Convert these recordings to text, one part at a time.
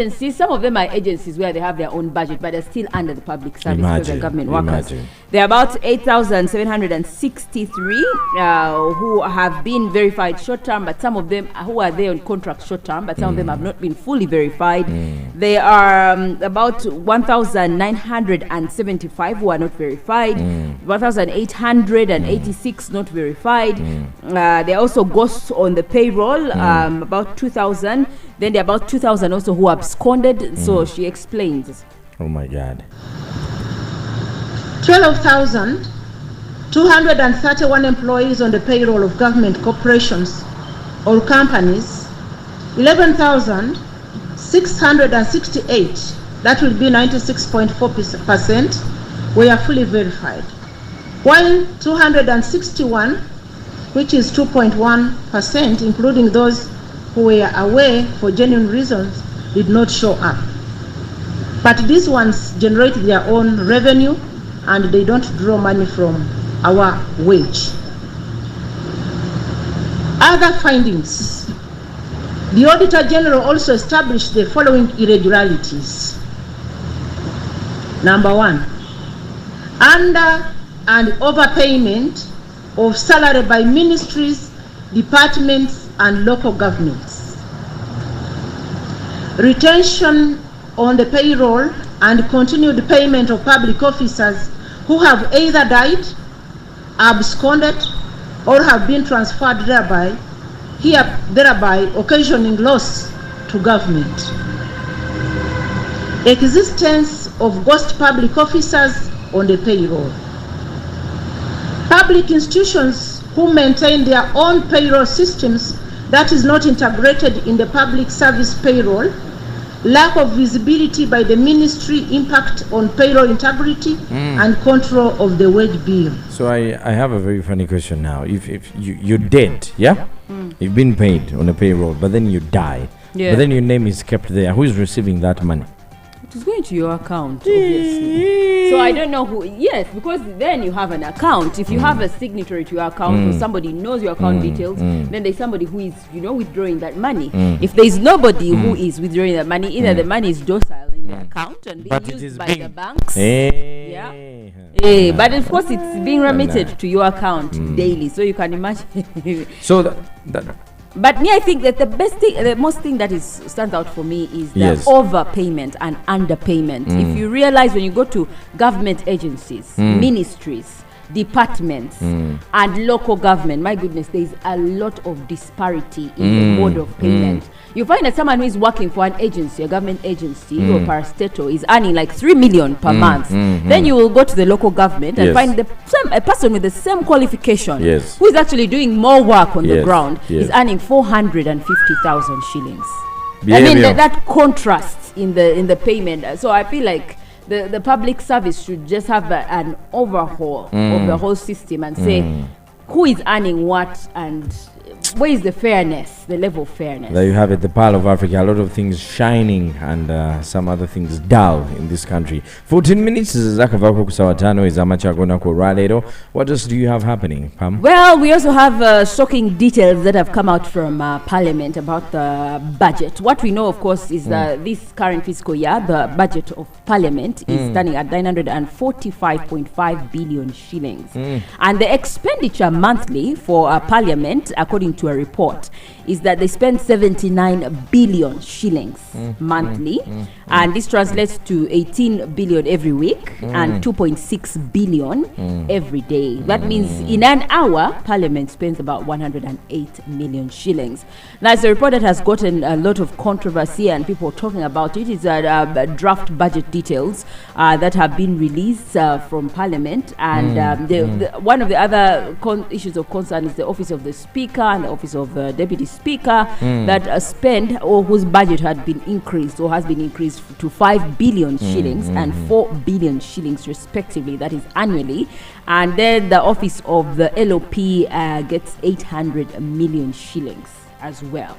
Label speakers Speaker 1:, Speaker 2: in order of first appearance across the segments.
Speaker 1: agencies, some of them are agencies where they have their own budget, but they're still under the public service because they're government workers. There are about 8,763 who have been verified short-term, but some of them who are there on contract short-term, but some of them have not been fully verified. There are about 1,975 who are not verified, 1,886 not verified. There are also ghosts on the payroll, about 2,000. Then there are about 2,000 also who absconded. So she explains.
Speaker 2: Oh my God.
Speaker 3: 12,231 employees on the payroll of government corporations or companies. 11,668, that will be 96.4%, were fully verified. While 261, which is 2.1%, including those who were away for genuine reasons, did not show up. But these ones generate their own revenue and they don't draw money from our wage. Other findings. The Auditor General also established the following irregularities. Number one, under and overpayment of salary by ministries, departments, and local governments. Retention on the payroll and continued payment of public officers who have either died, absconded, or have been transferred thereby occasioning loss to government. Existence of ghost public officers on the payroll. Public institutions who maintain their own payroll systems that is not integrated in the public service payroll, lack of visibility by the ministry, impact on payroll integrity and control of the wage bill.
Speaker 2: So I have a very funny question now. If you're dead, yeah? You've been paid on a payroll, but then you die. But then your name is kept there. Who is receiving that money?
Speaker 1: It is going to your account, obviously. So I don't know who. Yes, because then you have an account. If you have a signatory to your account, or somebody knows your account details, then there's somebody who is, withdrawing that money. If there's nobody who is withdrawing that money, either the money is docile in the account and being used by the banks. But of course, it's being remitted to your account daily, so you can imagine.
Speaker 2: So
Speaker 1: But me, I think that the most thing that stands out for me is the overpayment and underpayment. If you realize when you go to government agencies, ministries, departments, and local government, my goodness, there is a lot of disparity in the mode of payment. You find that someone who is working for an agency, a government agency or parastatal, is earning like 3 million per month. Then you will go to the local government and find a person with the same qualification who is actually doing more work on the ground is earning 450,000 shillings. I mean that contrast in the payment. So I feel like the public service should just have an overhaul of the whole system and say who is earning what and where is the fairness, the level of fairness.
Speaker 2: There you have it, the Pearl of Africa. A lot of things shining and some other things dull in this country. 14 minutes is zakavako kusawatano is amachagona ko ralero. What else do you have happening, Pam?
Speaker 1: Well, we also have shocking details that have come out from Parliament about the budget. What we know, of course, is that this current fiscal year, the budget of Parliament is standing at 945.5 billion shillings. And the expenditure monthly for Parliament, according to a report, is that they spend 79 billion shillings monthly, and this translates to 18 billion every week and 2.6 billion every day. That means in an hour, Parliament spends about 108 million shillings. Now, it's a report that has gotten a lot of controversy and people talking about it. It's draft budget details that have been released from Parliament, and one of the other issues of concern is the Office of the Speaker and the Office of the Deputy Speaker that spend or whose budget had been increased or has been increased to 5 billion shillings and 4 billion shillings respectively, that is annually. And then the Office of the LOP gets 800 million shillings as well.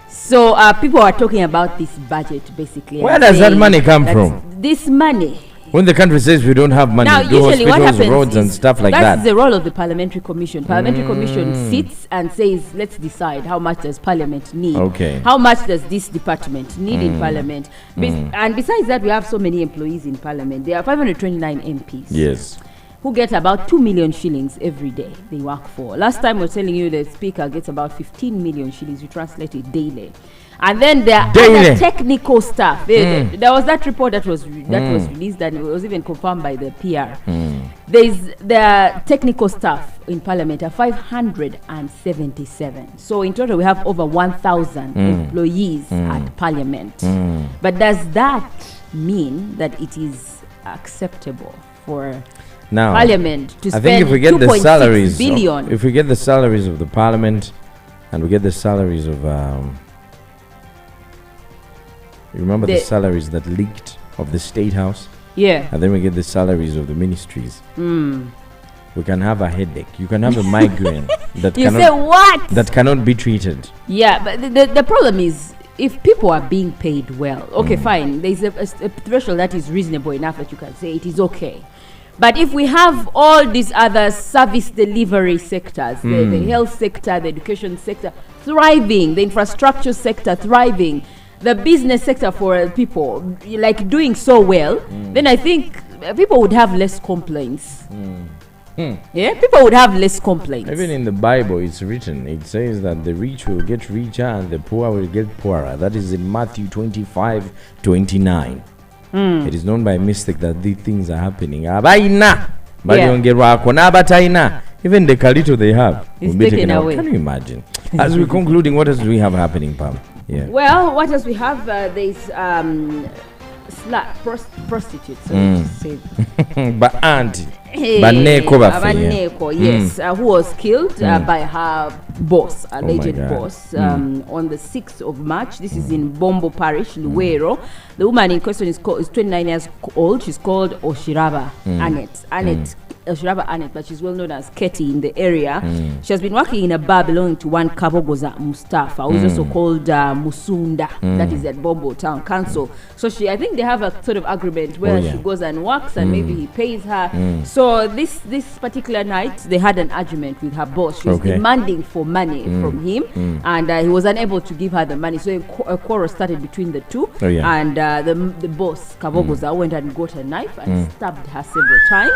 Speaker 1: So people are talking about this budget basically.
Speaker 2: Where does that money come from?
Speaker 1: This money
Speaker 2: When the country says we don't have money,
Speaker 1: Now,
Speaker 2: do
Speaker 1: usually what
Speaker 2: hospitals,
Speaker 1: happens
Speaker 2: roads, and
Speaker 1: is
Speaker 2: stuff like
Speaker 1: that's
Speaker 2: that.
Speaker 1: the role of the parliamentary commission. Parliamentary commission sits and says, let's decide how much does parliament need.
Speaker 2: Okay.
Speaker 1: How much does this department need in parliament? And besides that, we have so many employees in parliament. There are 529 MPs.
Speaker 2: Yes.
Speaker 1: Who get about 2 million shillings every day they work for. Last time I was telling you the speaker gets about 15 million shillings. You translate it daily. And then there are other technical staff. There was that report that was released, and it was even confirmed by the PR. The technical staff in Parliament are 577. So in total, we have over 1,000 employees at Parliament. But does that mean that it is acceptable for Parliament to spend 2.6 billion?
Speaker 2: If we get the salaries of the Parliament, and we get the salaries of you remember the salaries that leaked of the State House?
Speaker 1: Yeah.
Speaker 2: And then we get the salaries of the ministries. We can have a headache. You can have a migraine that that cannot be treated.
Speaker 1: Yeah, but the problem is, if people are being paid well, okay, fine. There's a threshold that is reasonable enough that you can say it is okay. But if we have all these other service delivery sectors, the health sector, the education sector thriving, the infrastructure sector thriving, the business sector for people like doing so well, then I think people would have less complaints. Yeah, people would have less complaints.
Speaker 2: Even in the Bible, it's written. It says that the rich will get richer and the poor will get poorer. That is in Matthew 25:29. It is known by mistake that these things are happening. Even the kalito they have will be taken away. Can you imagine? As we're concluding, what else do we have happening, Pam? Yeah.
Speaker 1: Well, what else we have? There's prostitutes.
Speaker 2: But auntie.
Speaker 1: Baneko, yes, who was killed by her boss, alleged boss, on the 6th of March. This is in Bombo Parish, Luwero. The woman in question is 29 years old. She's called Oshiraba Annette. Oshiraba Annette, but she's well known as Ketty in the area. She has been working in a bar belonging to one Kabogoza Mustafa, who is also called Musunda. That is at Bombo Town Council. So I think they have a sort of agreement where she goes and works and maybe he pays her. So this particular night, they had an argument with her boss. She was demanding for money from him, and he was unable to give her the money. So a quarrel started between the two, and the boss, Kabogoza, went and got a knife and stabbed her several times,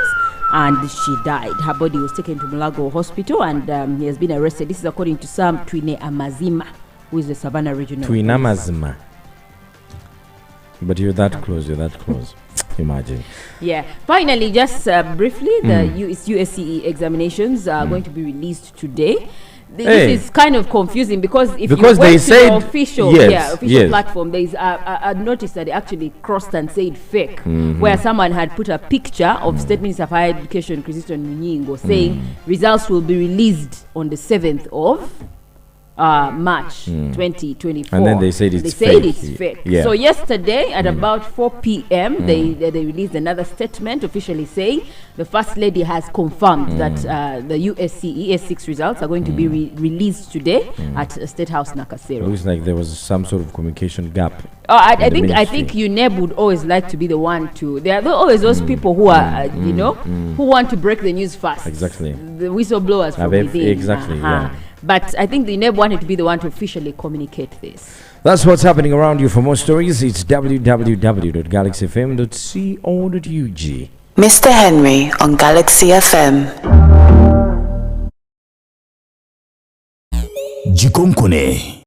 Speaker 1: and she died. Her body was taken to Mulago Hospital, and he has been arrested. This is according to Sam Twine Amazima, who is the Savannah Regional.
Speaker 2: Twine Amazima. But you're that close. Imagine. Yeah.
Speaker 1: Finally, just briefly, the USCE examinations are going to be released today. This is kind of confusing because if you went to the official platform, there is a notice that they actually crossed and said fake, where someone had put a picture of State Minister of Higher Education, Christian Munyingo, saying results will be released on the 7th of March 2024.
Speaker 2: And then they said it's fake.
Speaker 1: Yeah. So yesterday at about 4 p.m. they released another statement officially saying the First Lady has confirmed that the USCE S6 results are going to be released today at State House Nakasero.
Speaker 2: It looks like there was some sort of communication gap.
Speaker 1: I think UNEB would always like to be the one to. There are always those people who are who want to break the news first.
Speaker 2: Exactly.
Speaker 1: The whistleblowers from within.
Speaker 2: Exactly. Yeah.
Speaker 1: But I think the UNEB wanted to be the one to officially communicate this.
Speaker 2: That's what's happening around you. For more stories, it's www.galaxyfm.co.ug.
Speaker 4: Mr. Henry on Galaxy FM.
Speaker 5: Jikonkone